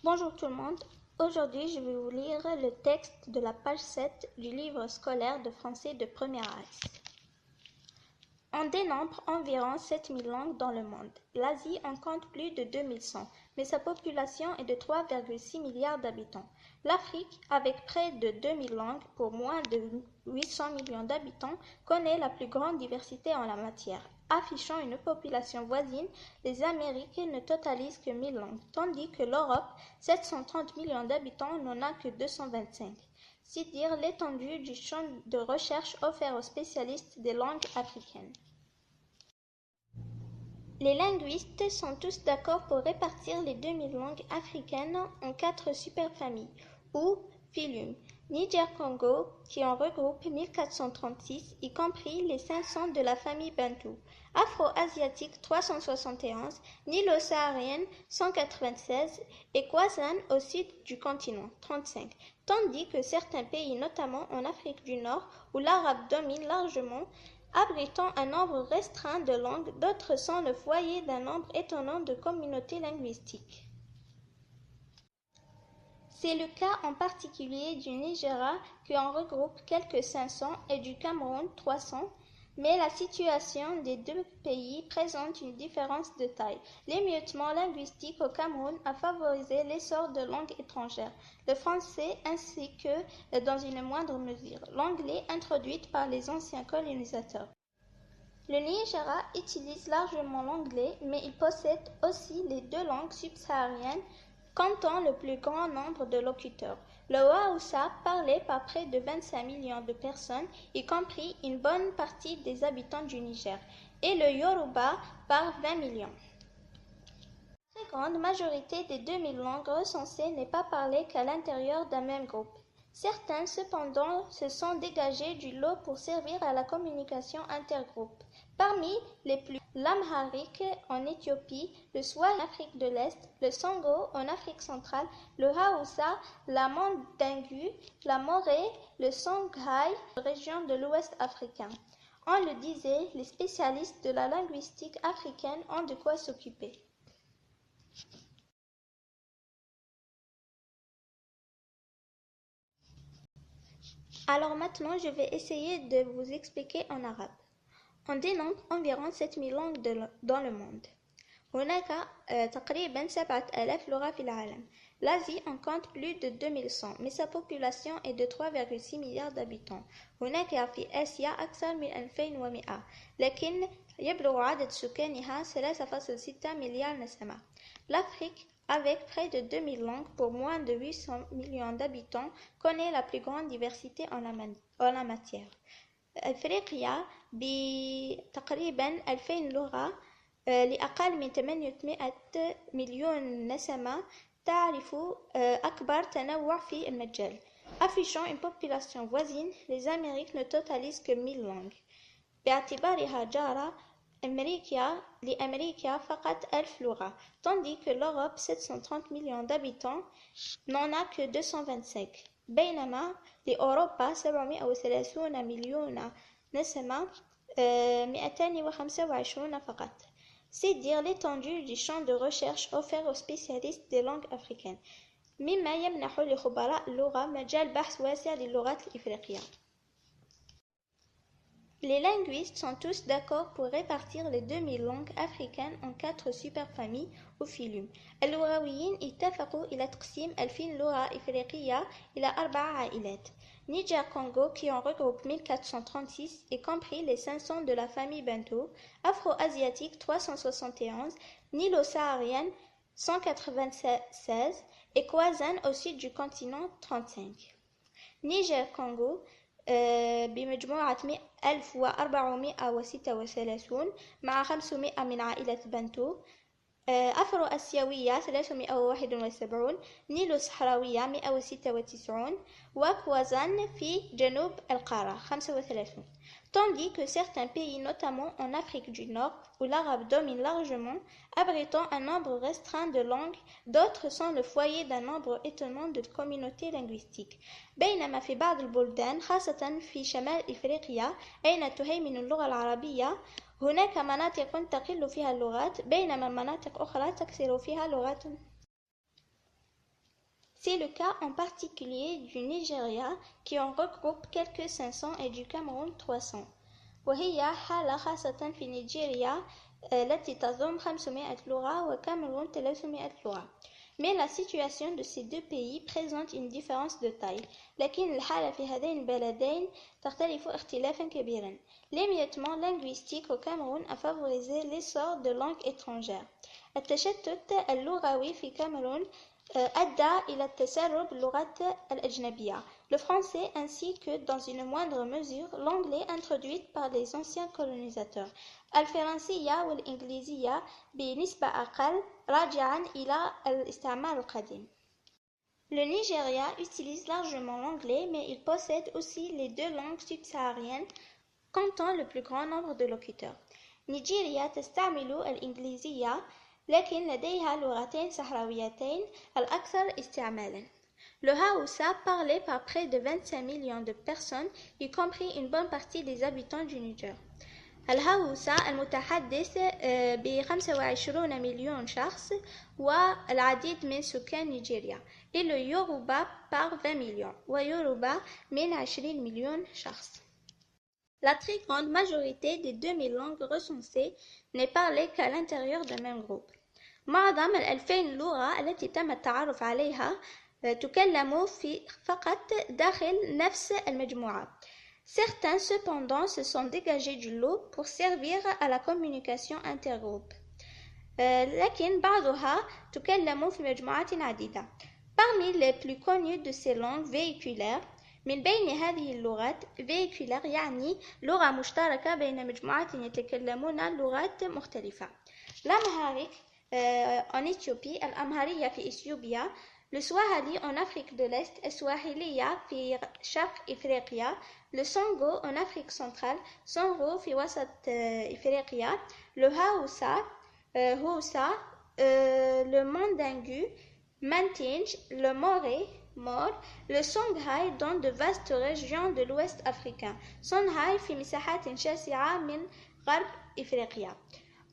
Bonjour tout le monde. Aujourd'hui, je vais vous lire le texte de la page 7 du livre scolaire de français de première AS. On dénombre environ 7000 langues dans le monde. L'Asie en compte plus de 2100, mais sa population est de 3,6 milliards d'habitants. L'Afrique, avec près de 2000 langues pour moins de 800 millions d'habitants, connaît la plus grande diversité en la matière. Affichant une population voisine, les Amériques ne totalisent que 1000 langues, tandis que l'Europe, 730 millions d'habitants, n'en a que 225. C'est dire l'étendue du champ de recherche offert aux spécialistes des langues africaines. Les linguistes sont tous d'accord pour répartir les 2000 langues africaines en 4 superfamilles, ou phylum. Niger-Congo, qui en regroupe 1436, y compris les 500 de la famille Bantou. Afro-asiatique 371, Nilo-saharienne 196 et Kwazan au sud du continent 35, tandis que certains pays, notamment en Afrique du Nord, où l'arabe domine largement, abritant un nombre restreint de langues, d'autres sont le foyer d'un nombre étonnant de communautés linguistiques. C'est le cas en particulier du Nigeria qui en regroupe quelques 500 et du Cameroun 300, mais la situation des deux pays présente une différence de taille. L'émiettement linguistique au Cameroun a favorisé l'essor de langues étrangères, le français ainsi que, dans une moindre mesure, l'anglais introduite par les anciens colonisateurs. Le Nigeria utilise largement l'anglais, mais il possède aussi les deux langues subsahariennes, comptant le plus grand nombre de locuteurs. Le Hausa, parlé par près de 25 millions de personnes, y compris une bonne partie des habitants du Niger, et le Yoruba par 20 millions. La très grande majorité des 2000 langues recensées n'est pas parlée qu'à l'intérieur d'un même groupe. Certains, cependant, se sont dégagés du lot pour servir à la communication intergroupe. Parmi les plus l'amharique en Éthiopie, le Swahili en Afrique de l'Est, le Sango en Afrique centrale, le Hausa, la Mandingu, la Morée, le Songhai, région de l'Ouest africain. On le disait, les spécialistes de la linguistique africaine ont de quoi s'occuper. Alors maintenant, je vais essayer de vous expliquer en arabe. On dénombre environ 7000 langues dans le monde. هناك تقريبا 7000 لغة في العالم. L'Asie en compte plus de 2100, mais sa population est de 3,6 milliards d'habitants. هناك في آسيا أكثر من 2100 لكن يبلغ عدد سكانها 3,6 مليار نسمة. L'Afrique, avec près de 2000 langues pour moins de 800 millions d'habitants, connaît la plus grande diversité en la matière. أفريقيا بتقريبا 2000 لغة لأقل من 800 مليون نسمة تعرف أكبر تنوع في المجال. Affichant une population voisine, les Amériques ne totalisent que 1000 langues. باعتبارها جارة لأمريكا فقط 1000 لغة, tandis que l'Europe, 730 millions d'habitants, n'en a que 225. بينما لأوروبا 730 مليون نسمة 225 فقط. C'est dire l'étendue du champ de recherche offert aux spécialistes des langues africaines. مما يمنح لخبراء اللغة مجال بحث واسع للغات الإفريقية. Les linguistes sont tous d'accord pour répartir les 2000 langues africaines en 4 superfamilles ou phylum. اللغويين اتفقوا إلى تقسيم 2000 لغة إفريقية إلى 4 عائلات. Niger-Congo qui en regroupe 1436, y compris les 500 de la famille Bantou, Afro-asiatique 371, Nilo-saharienne 196 et Kwazan au sud du continent 35. Niger-Congo بمجموعة 1436 مع 500 من عائلة بنتو. أفرو أسيوية 371, نيلو صحراوية 196 وكوازان في جنوب القارة 35. Tandis que certains pays, notamment en Afrique du Nord, où l'arabe domine largement, abritant un nombre restreint de langues, d'autres sont le foyer d'un nombre étonnant de communautés linguistiques. بينما في بعض البلدان خاصة في شمال إفريقيا أين تهيمن اللغة العربية هناك مناطق تقل فيها اللغات بينما مناطق أخرى تكثر فيها لغات C'est le cas en particulier du Nigeria qui en regroupe quelques 500 et du Cameroun 300. وهي حالة خاصة في نيجيريا التي تضم 500 لغة وكاميرون 300 لغة. Mais la situation de ces deux pays présente une différence de taille. لكن الحالة في هذين البلدين تختلف اختلافا كبيرا. L'émiettement linguistique au Cameroun a favorisé l'essor de langues étrangères. التشتت اللغوي في كاميرون أدى إلى التسرب باللغات الأجنبية. Le français ainsi que, dans une moindre mesure, l'anglais introduite par les anciens colonisateurs. الفرنسية والإنجليزية بنسبة أقل راجعا إلى الاستعمار القديم. Le Nigeria utilise largement l'anglais, mais il possède aussi les deux langues subsahariennes, comptant le plus grand nombre de locuteurs. نيجيريا تستعمل الإنجليزية، لكن لديها لغتين صحراويتين الأكثر استعمالاً. Le Hausa, parlé par près de 25 millions de personnes, y compris une bonne partie des habitants du Niger. الهاوسا المتحدث ب 25 مليون شخص والعديد من سكان نيجيريا. Et le Yoruba par 20 millions ويوروبا من 20 مليون شخص. La très grande majorité des 2000 langues recensées n'est parlée qu'à l'intérieur d'un même groupe. معظم 2000 لغة التي تم التعرف عليها تكلم فقط داخل نفس المجموعة. Certains cependant se sont dégagés du lot pour servir à la communication intergroupe. لكن بعضها تكلم في مجموعات عديدة. Parmi les plus connues de ces langues véhiculaires من بين هذه اللغات véhiculaire يعني لغة مشتركة بين مجموعات يتكلمون لغات مختلفة. l'Amharique en Éthiopie, الأمهرية في إثيوبيا, le Swahili en Afrique de l'Est, السواحلية في شرق إفريقيا, le Sango en Afrique centrale, Sango في وسط إفريقيا, le Hausa, Hausa, le Mandingu, Mandinge, le Moré, Mor, le Songhai dans de vastes régions de l'Ouest africain. Songhai في مساحات شاسعة من غرب إفريقيا.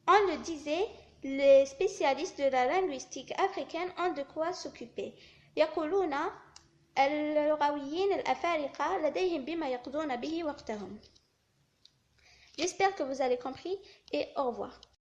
On le disait, les spécialistes de la linguistique africaine ont de quoi s'occuper. يقولون اللغويين الأفارقة لديهم بما يقضون به وقتهم. J'espère que vous avez compris et au revoir.